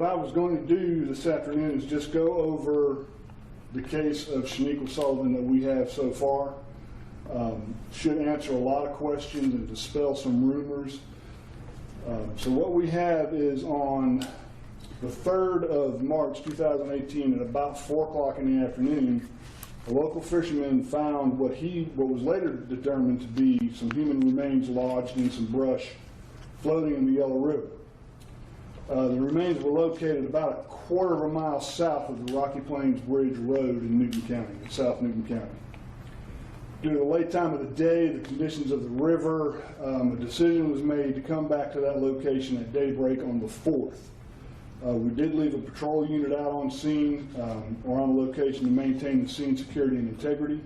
What I was going to do this afternoon is just go over the case of Shanequa Sullivan that we have so far. Should answer a lot of questions and dispel some rumors. So what we have is on the 3rd of March 2018 at about 4 o'clock in the afternoon, a local fisherman found what was later determined to be some human remains lodged in some brush floating in the Yellow River. The remains were located about 1/4 of a mile south of the Rocky Plains Bridge Road in Newton County, South Newton County. Due to the late time of the day, the conditions of the river, a decision was made to come back to that location at daybreak on the 4th. We did leave a patrol unit out on scene or on location to maintain the scene security and integrity.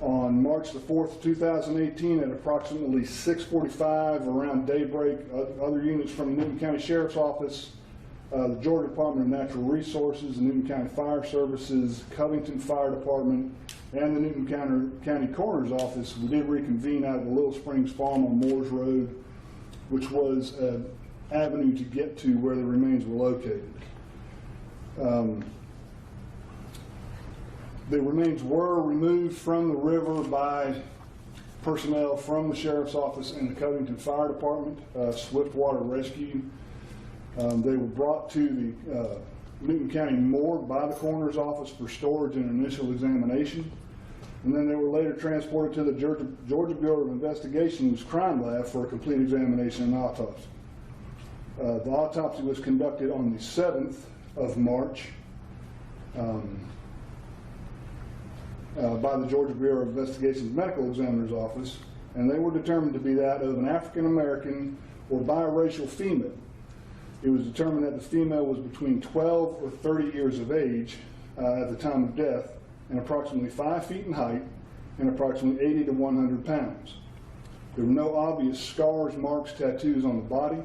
On March the 4th, 2018, at approximately 6:45, around daybreak, other units from the Newton County Sheriff's Office, the Georgia Department of Natural Resources, the Newton County Fire Services, Covington Fire Department, and the Newton County Coroner's Office, we did reconvene out of the Little Springs Farm on Moores Road, which was an avenue to get to where the remains were located. The remains were removed from the river by personnel from the Sheriff's Office and the Covington Fire Department, Swift Water Rescue. They were brought to the Newton County Morgue by the Coroner's Office for storage and initial examination. And then they were later transported to the Georgia Bureau of Investigation's crime lab for a complete examination and autopsy. The autopsy was conducted on the 7th of March by the Georgia Bureau of Investigation's Medical Examiner's Office, and they were determined to be that of an African American or biracial female. It was determined that the female was between 12 or 30 years of age at the time of death, and approximately 5 feet in height, and approximately 80 to 100 pounds. There were no obvious scars, marks, tattoos on the body,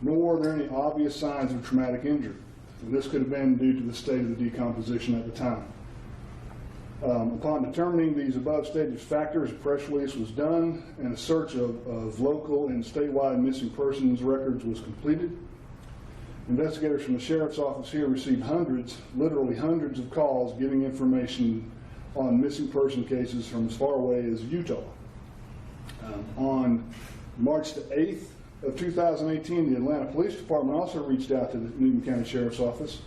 nor were there any obvious signs of traumatic injury. And this could have been due to the state of the decomposition at the time. Upon determining these above stated factors, a press release was done, and a search of local and statewide missing persons records was completed. Investigators from the Sheriff's Office here received hundreds, literally hundreds of calls giving information on missing person cases from as far away as Utah. On March the 8th of 2018, the Atlanta Police Department also reached out to the Newton County Sheriff's Office,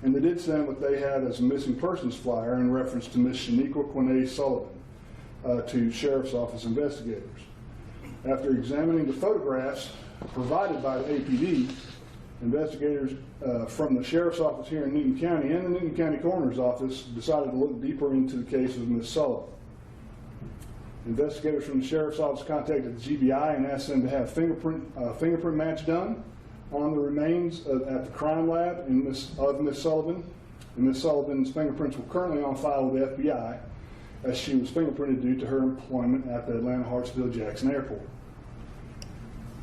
and they did send what they had as a missing persons flyer in reference to Miss Shanequa Sullivan to Sheriff's Office investigators. After examining the photographs provided by the APD, investigators from the Sheriff's Office here in Newton County and the Newton County Coroner's Office decided to look deeper into the case of Miss Sullivan. Investigators from the Sheriff's Office contacted the GBI and asked them to have fingerprint match done on the remains at the crime lab of Miss Sullivan. And Miss Sullivan's fingerprints were currently on file with the FBI, as she was fingerprinted due to her employment at the Atlanta Hartsfield-Jackson Airport.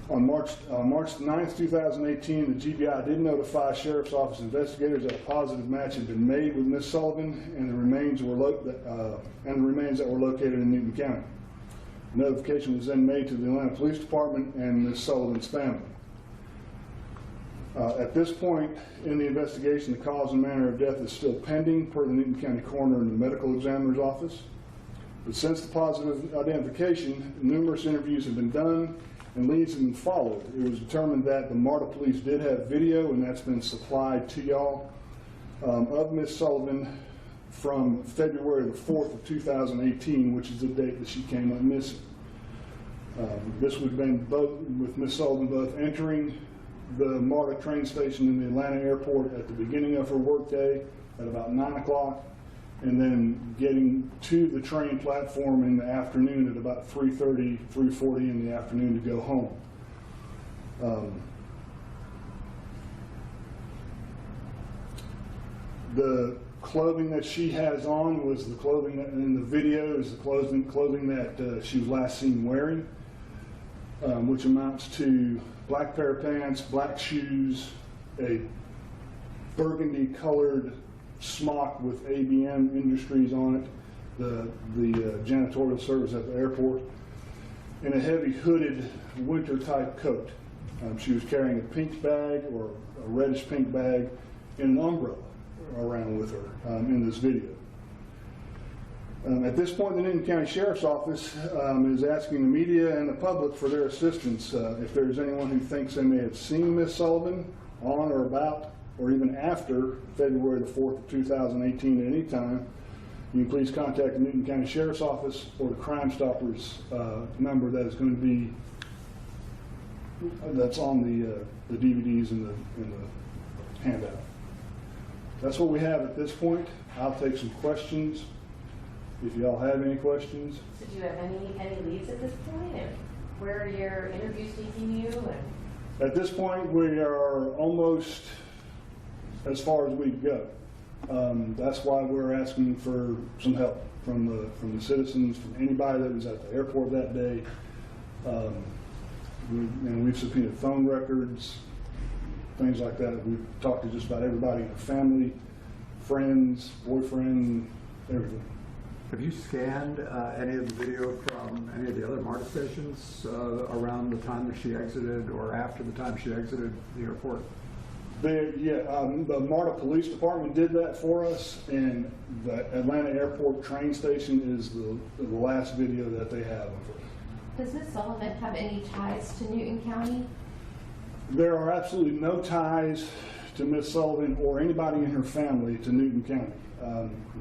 On March 9th, 2018, the GBI did notify Sheriff's Office investigators that a positive match had been made with Miss Sullivan and the remains that were located in Newton County. Notification was then made to the Atlanta Police Department and Miss Sullivan's family. At this point in the investigation, the cause and manner of death is still pending per the Newton County Coroner and the Medical Examiner's Office. But since the positive identification, numerous interviews have been done and leads have been followed. It was determined that the MARTA police did have video, and that's been supplied to y'all, of Miss Sullivan from February the 4th of 2018, which is the date that she came up missing. This would have been with Miss Sullivan both entering the MARTA train station in the Atlanta airport at the beginning of her workday at about 9 o'clock, and then getting to the train platform in the afternoon at about 3:30, 3:40 in the afternoon to go home. The clothing that she has on was the clothing that in the video is the clothing that she was last seen wearing, which amounts to black pair of pants, black shoes, a burgundy colored smock with ABM Industries on it, the janitorial service at the airport, and a heavy hooded winter type coat. She was carrying a pink bag or a reddish pink bag and an umbrella around with her in this video. At this point, the Newton County Sheriff's Office is asking the media and the public for their assistance. If there's anyone who thinks they may have seen Ms. Sullivan on or about or even after February the 4th of 2018 at any time, you can please contact the Newton County Sheriff's Office or the Crime Stoppers number that is going to be that's on the DVDs and the handout. That's what we have at this point. I'll take some questions if y'all have any questions. So do you have any leads at this point? And where are your interviews taking you? And At this point, we are almost as far as we can go. That's why we're asking for some help from the citizens, from anybody that was at the airport that day. We've subpoenaed phone records, things like that. We've talked to just about everybody in the family, friends, boyfriend, everything. Have you scanned any of the video from any of the other MARTA stations around the time that she exited or after the time she exited the airport? The MARTA Police Department did that for us, and the Atlanta Airport train station is the last video that they have of her. does Ms. Sullivan have any ties to Newton County? There are absolutely no ties to Ms. Sullivan or anybody in her family to Newton County.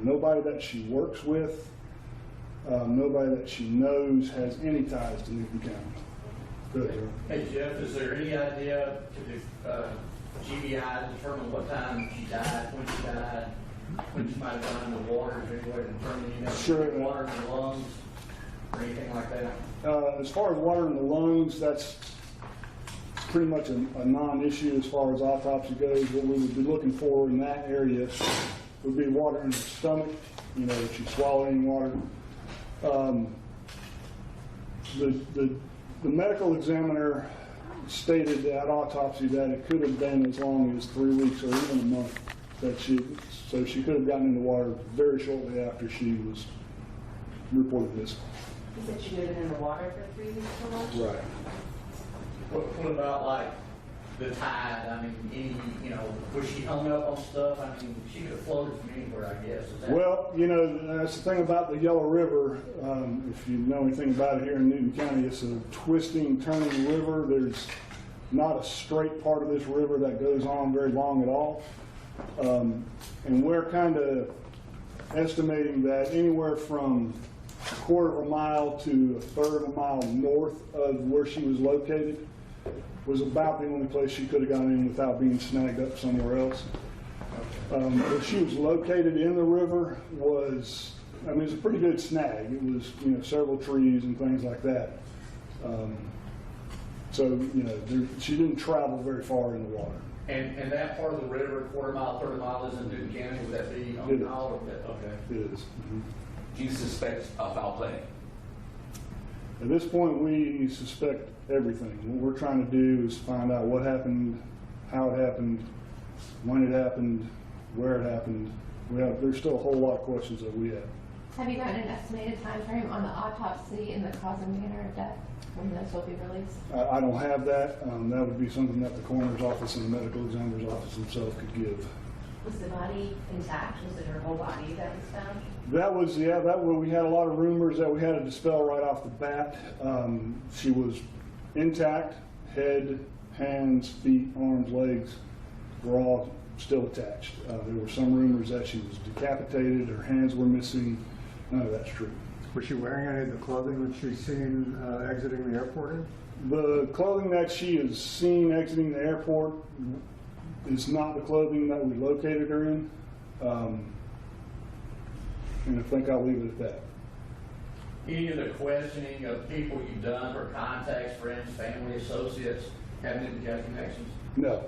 Nobody that she works with, nobody that she knows has any ties to Newton County. Good. Hey Jeff, is there any idea to GBI determine what time she died, when she might have gone in the water, is there any way to determine, Sure. water in the lungs or anything like that? As far as water in the lungs, that's pretty much a non-issue as far as autopsy goes. What we would be looking for in that area would be water in the stomach, if she's swallowing water. The medical examiner stated at autopsy that it could have been as long as 3 weeks or even a month so she could have gotten in the water very shortly after she was reported missing. You said she had been in the water for 3 weeks or more? Right. What about like the tide? I mean, was she hung up on stuff? I mean, she could have floated from anywhere, I guess. Well, that's the thing about the Yellow River. If you know anything about it here in Newton County, it's a twisting, turning river. There's not a straight part of this river that goes on very long at all. And we're kind of estimating that anywhere from a quarter of a mile to a third of a mile north of where she was located was about the only place she could have gone in without being snagged up somewhere else. Where she was located in the river was, it was a pretty good snag. It was, several trees and things like that. She didn't travel very far in the water. And that part of the river, quarter mile, 30 mile, is in Newton County. Would that be on the mile? Okay. It is. Mm-hmm. Do you suspect foul play? At this point, we suspect everything. What we're trying to do is find out what happened, how it happened, when it happened, where it happened. There's still a whole lot of questions that we have. Have you gotten an estimated time frame on the autopsy and the cause and manner of death when this will be released? I don't have that. That would be something that the coroner's office and the medical examiner's office themselves could give. Was the body intact? Was it her whole body that was found? We had a lot of rumors that we had to dispel right off the bat. She was intact, head, hands, feet, arms, legs were all still attached. There were some rumors that she was decapitated, her hands were missing. None of that's true. Was she wearing any of the clothing that she's seen exiting the airport in? The clothing that she is seen exiting the airport is not the clothing that we located her in. And I think I'll leave it at that. Any of the questioning of people you've done, or contacts, friends, family, associates, have Newton County connections? No,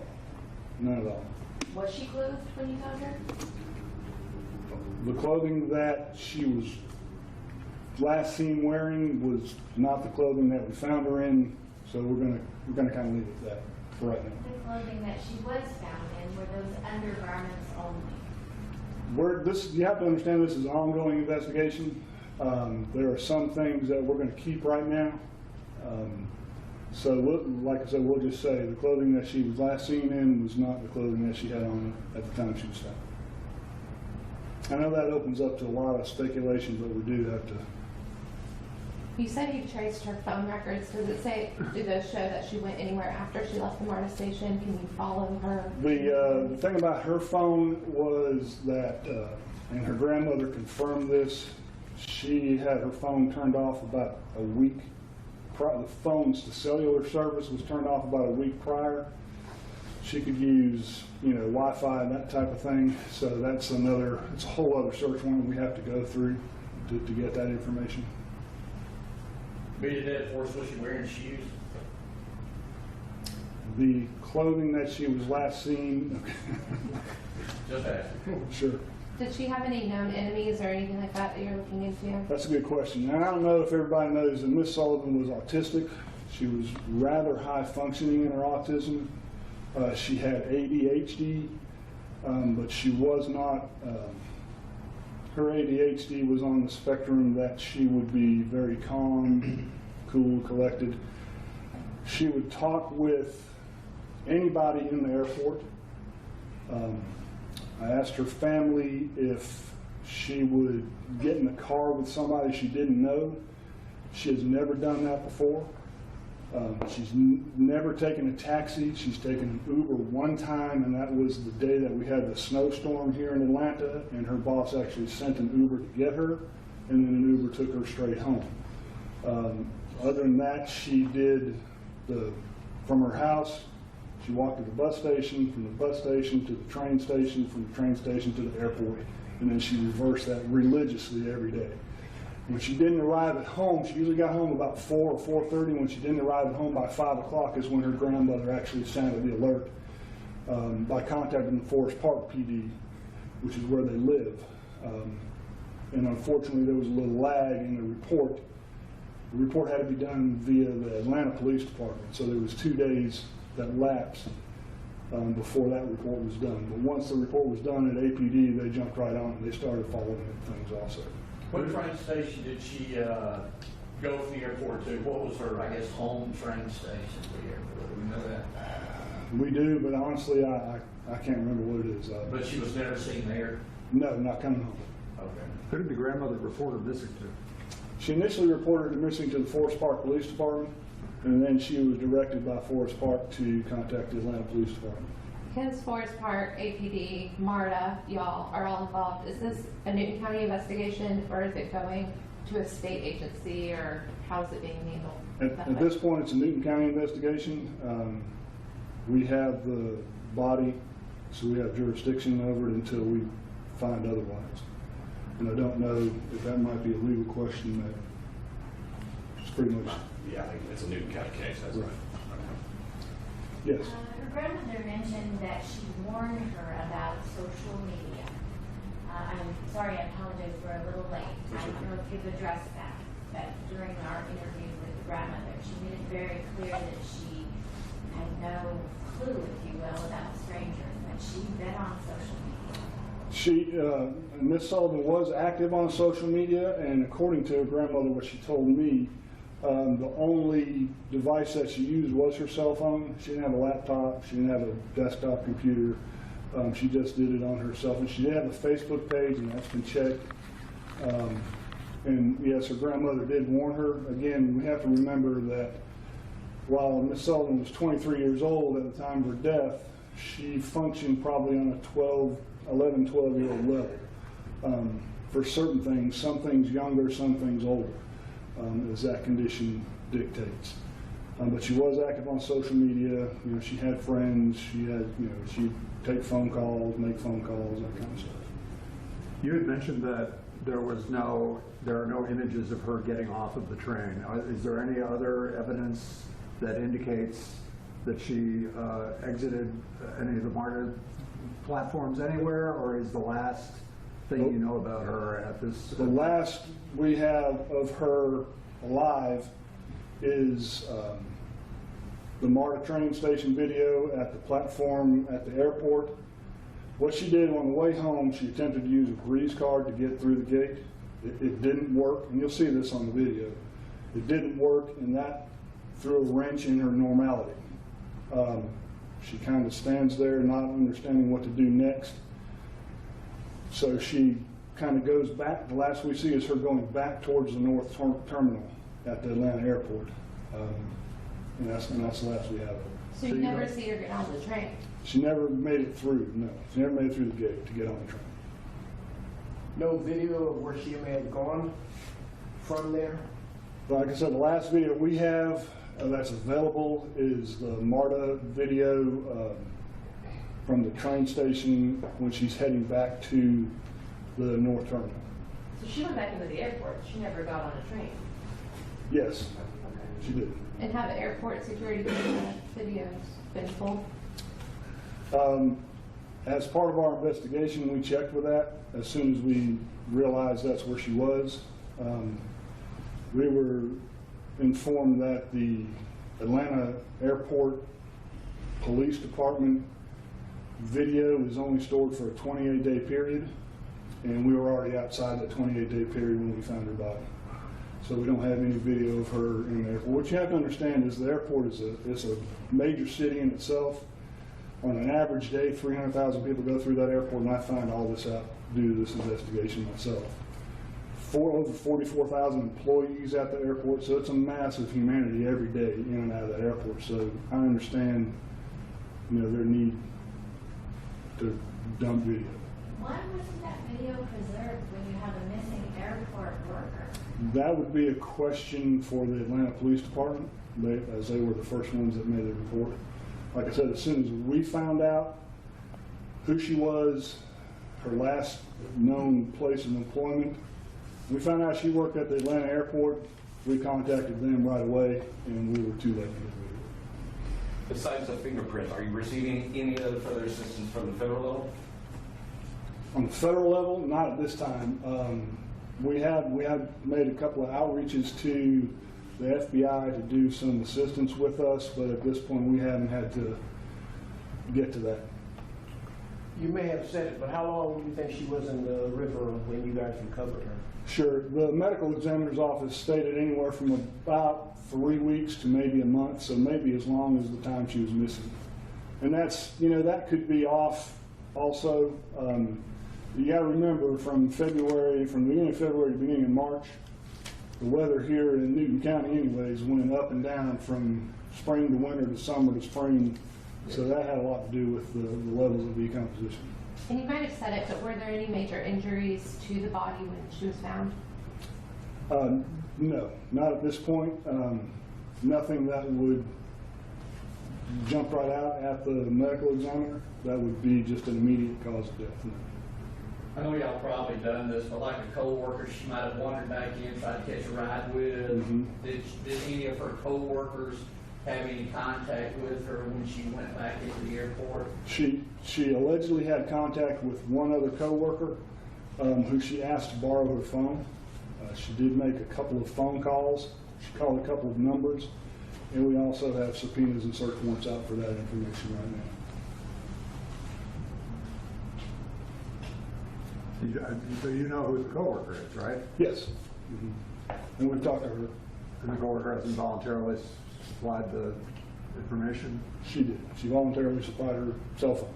none at all. Was she clothed when you found her? The clothing that she was last seen wearing was not the clothing that we found her in, so we're gonna kind of leave it at that for right now. The clothing that she was found in were those undergarments only. You have to understand this is an ongoing investigation. There are some things that we're going to keep right now. So, like I said, we'll just say the clothing that she was last seen in was not the clothing that she had on at the time she was found. I know that opens up to a lot of speculation, but we do have to. You said you traced her phone records. Does it say, do those show that she went anywhere after she left the MARTA station? Can you follow her? The thing about her phone was that, and her grandmother confirmed this, she had her phone turned off about a week. The cellular service was turned off about a week prior. She could use, Wi-Fi and that type of thing. So it's a whole other search warrant we have to go through to get that information. Be the day before, was she wearing shoes? The clothing that she was last seen, Just asking. sure. Did she have any known enemies or anything like that you're looking into? That's a good question. And I don't know if everybody knows that Miss Sullivan was autistic. She was rather high functioning in her autism. She had ADHD, but she was not, her ADHD was on the spectrum that she would be very calm, cool, collected. She would talk with anybody in the airport. I asked her family if she would get in the car with somebody she didn't know. She has never done that before. She's never taken a taxi. She's taken an Uber one time, and that was the day that we had the snowstorm here in Atlanta, and her boss actually sent an Uber to get her, and then an Uber took her straight home. Other than that, she did from her house, she walked to the bus station, from the bus station to the train station, from the train station to the airport, and then she reversed that religiously every day. When she didn't arrive at home, she usually got home about 4 or 4:30. When she didn't arrive at home by 5 o'clock is when her grandmother actually sounded the alert by contacting the Forest Park PD, which is where they live. And unfortunately, there was a little lag in the report. The report had to be done via the Atlanta Police Department, so there was 2 days that lapsed before that report was done. But once the report was done at APD, they jumped right on and they started following things also. What train station did she go from the airport to? What was her, I guess, home train station for the airport? Do we know that? We do, but honestly, I can't remember what it is. But she was never seen there? No, not coming home. Okay. Who did the grandmother report her missing to? She initially reported her missing to the Forest Park Police Department, and then she was directed by Forest Park to contact the Atlanta Police Department. Because Forest Park, APD, MARTA, y'all are all involved, is this a Newton County investigation, or is it going to a state agency, or how is it being handled? At this point, it's a Newton County investigation. We have the body, so we have jurisdiction over it until we find otherwise. And I don't know if that might be a legal question that it's pretty much. Yeah, I think it's a Newton County case. That's Right. Yes. Her grandmother mentioned that she warned her about social media. I'm sorry, I apologize, we're a little late. I don't know if you've addressed that, but during our interview with the grandmother, she made it very clear that she had no clue, if you will, about strangers, but she'd been on social media. Miss Sullivan was active on social media, and according to her grandmother, what she told me, the only device that she used was her cell phone. She didn't have a laptop. She didn't have a desktop computer. She just did it on her cell phone. She did have a Facebook page, and that's been checked. And yes, her grandmother did warn her. Again, we have to remember that while Miss Sullivan was 23 years old at the time of her death, she functioned probably on a 11, 12-year-old level. For certain things, some things younger, some things older. As that condition dictates. But she was active on social media. She had friends. She'd take phone calls, make phone calls, that kind of stuff. You had mentioned that there are no images of her getting off of the train. Is there any other evidence that indicates that she exited any of the MARTA platforms anywhere, or is the last thing you know about her at this? The last we have of her alive is the MARTA train station video at the platform at the airport. What she did on the way home, she attempted to use a breeze card to get through the gate. It didn't work, and you'll see this on the video. It didn't work, and that threw a wrench in her normality. She kind of stands there not understanding what to do next. So she kind of goes back. The last we see is her going back towards the north terminal at the Atlanta airport. And that's the last we have of her. So you never see her get on the train? She never made it through, no. She never made it through the gate to get on the train. No video of where she may have gone from there? Like I said, the last video we have that's available is the MARTA video from the train station when she's heading back to the north terminal. So she went back into the airport. She never got on a train. Yes, she did. And have airport security videos been pulled? As part of our investigation, we checked with that. As soon as we realized that's where she was, we were informed that the Atlanta Airport Police Department video is only stored for a 28-day period, and we were already outside that 28-day period when we found her body. So we don't have any video of her in the airport. What you have to understand is the airport is a major city in itself. On an average day, 300,000 people go through that airport, and I find all this out due to this investigation myself. Over 44,000 employees at the airport, so it's a massive humanity every day in and out of that airport. So I understand, their need to dump video. Why wasn't that video preserved when you have a missing airport worker? That would be a question for the Atlanta Police Department, as they were the first ones that made the report. Like I said, as soon as we found out who she was, her last known place of employment, we found out she worked at the Atlanta airport, we contacted them right away, and we were too late to get the video. Besides the fingerprint, are you receiving any other further assistance from the federal level? On the federal level, not at this time. We have made a couple of outreaches to the FBI to do some assistance with us, but at this point we haven't had to get to that. You may have said it, but how long do you think she was in the river when you guys recovered her? Sure. The medical examiner's office stated anywhere from about 3 weeks to maybe a month, so maybe as long as the time she was missing. And that's, that could be off also. You got to remember from the beginning of February to the beginning of March, the weather here in Newton County anyways went up and down from spring to winter to summer to spring, so that had a lot to do with the levels of decomposition. And you might have said it, but were there any major injuries to the body when she was found? No, not at this point. Nothing that would jump right out at the medical examiner. That would be just an immediate cause of death. I know y'all probably done this, but like a co-worker, she might have wandered back in, tried to catch a ride with. Mhm. Did any of her co-workers have any contact with her when she went back into the airport? She allegedly had contact with one other coworker who she asked to borrow her phone. She did make a couple of phone calls. She called a couple of numbers, and we also have subpoenas and search warrants out for that information right now. So you know who the coworker is, right? Yes. And we've talked to her. And the coworker hasn't voluntarily supplied the information? She did. She voluntarily supplied her cell phone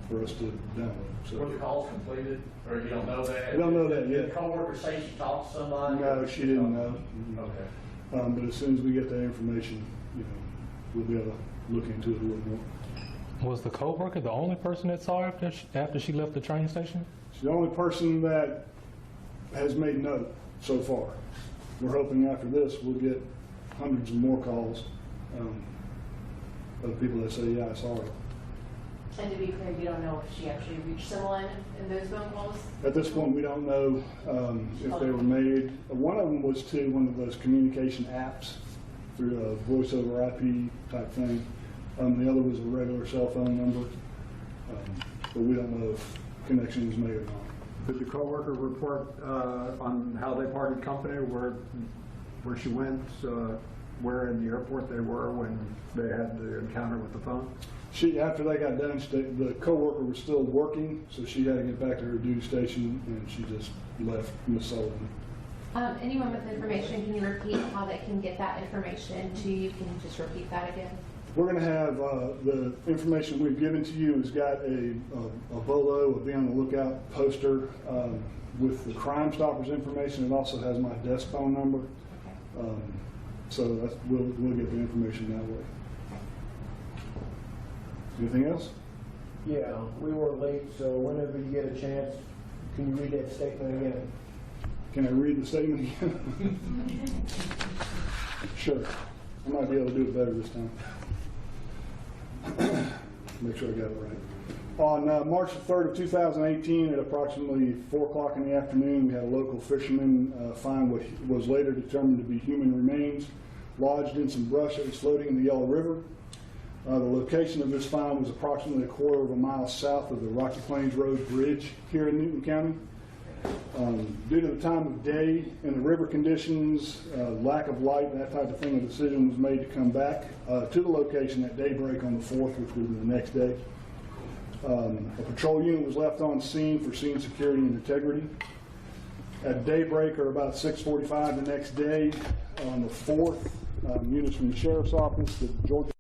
for us to download. Were the calls completed, or you don't know that? We don't know that Did yet. the co-worker say she talked to somebody? No, she didn't know. Okay. But as soon as we get that information, we'll be able to look into it a little more. Was the co-worker the only person that saw her after she left the train station? She's the only person that has made note so far. We're hoping after this we'll get hundreds of more calls of people that say, yeah, I saw her. And to be clear, you don't know if she actually reached someone in those phone calls? At this point, we don't know if they were made. One of them was to one of those communication apps through a voice over IP type thing. The other was a regular cell phone number, but we don't know if connection was made or not. Did the coworker report on how they parted company, where she went, where in the airport they were when they had the encounter with the phone? After they got done, the coworker was still working, so she had to get back to her duty station, and she just left Miss Sullivan. Anyone with information, can you repeat how they can get that information to you? Can you just repeat that again? We're going to have the information we've given to you has got a BOLO, a Be on the Lookout poster with the Crime Stoppers information. It also has my desk phone number. Okay. So we'll get the information that way. Anything else? Yeah, we were late, so whenever you get a chance, can you read that statement again? Can I read the statement again? Sure. I might be able to do it better this time. Make sure I got it right. On March 3rd of 2018, at approximately 4 o'clock in the afternoon, we had a local fisherman find what was later determined to be human remains lodged in some brush that was floating in the Yellow River. The location of this find was approximately a quarter of a mile south of the Rocky Plains Road Bridge here in Newton County. Due to the time of day and the river conditions, lack of light, and that type of thing, a decision was made to come back to the location at daybreak on the 4th, which would be the next day. A patrol unit was left on scene for scene security and integrity. At daybreak, or about 6:45 the next day, on the 4th, units from the Sheriff's Office, the Georgia